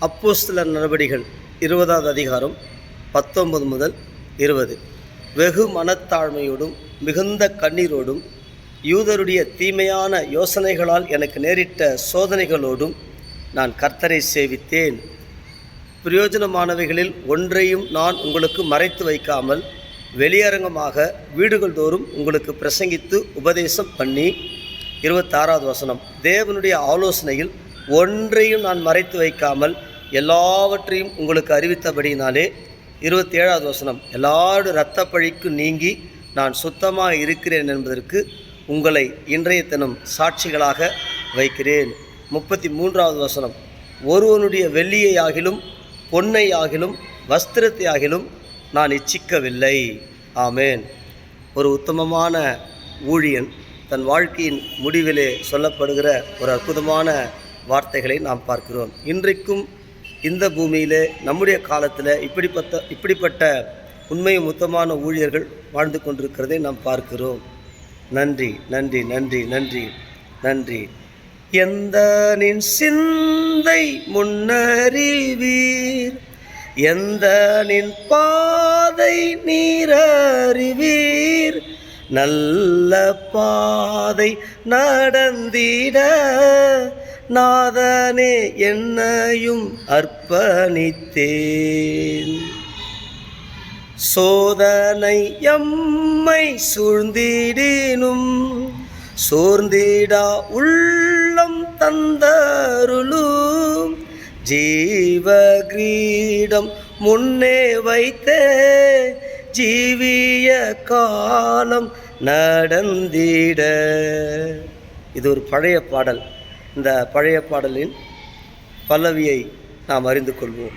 அப்போஸ்தலர் நடபடிகள் 20வது அதிகாரம் 19 முதல் 20. வெகு மனத்தாழ்மையோடும் மிகுந்த கண்ணீரோடும் யூதருடைய தீமையான யோசனைகளால் எனக்கு நேரிட்ட சோதனைகளோடும் நான் கர்த்தரை சேவித்தேன். பிரயோஜனமானவைகளில் ஒன்றையும் நான் உங்களுக்கு மறைத்து வைக்காமல் வெளியரங்கமாக வீடுகள் தோறும் உங்களுக்கு பிரசங்கித்து உபதேசம் பண்ணி. 26வது வசனம். தேவனுடைய ஆலோசனையில் ஒன்றையும் நான் மறைத்து வைக்காமல் எல்லாவற்றையும் உங்களுக்கு அறிவித்தபடினாலே. 27வது வசனம். எல்லாரும் இரத்த பழிக்கு நீங்கி நான் சுத்தமாக இருக்கிறேன் என்பதற்கு உங்களை இன்றைய தினம் சாட்சிகளாக வைக்கிறேன். 33வது வசனம். ஒருவனுடைய வெள்ளியை ஆகிலும் பொன்னை ஆகிலும் வஸ்திரத்தை ஆகிலும் நான் இச்சிக்கவில்லை. ஆமேன். ஒரு உத்தமமான ஊழியன் தன் வாழ்க்கையின் முடிவிலே சொல்லப்படுகிற ஒரு அற்புதமான வார்த்தைகளை நாம் பார்க்கிறோம். இன்றைக்கும் இந்த பூமியிலே நம்முடைய காலத்தில் இப்படிப்பட்ட உண்மையும் உத்தமமான ஊழியர்கள் வாழ்ந்து கொண்டிருக்கிறதை நாம் பார்க்கிறோம். நன்றி நன்றி நன்றி நன்றி நன்றி. எந்த நின் சிந்தை முன்னறிவீர், எந்த நின் பாதை நீரறிவீர், நல்ல பாதை நடந்திட நாதனே என்னையும் அர்ப்பணித்தேன். சோதனை எம்மை சூழ்ந்திடினும் சோர்ந்திடா உள்ளம் தந்தருளும், ஜீவ கிரீடம் முன்னே வைத்தே ஜீவிய காலம் நடந்திட. இது ஒரு பழைய பாடல். இந்த பழைய பாடலின் பல்லவியை நாம் அறிந்து கொள்வோம்.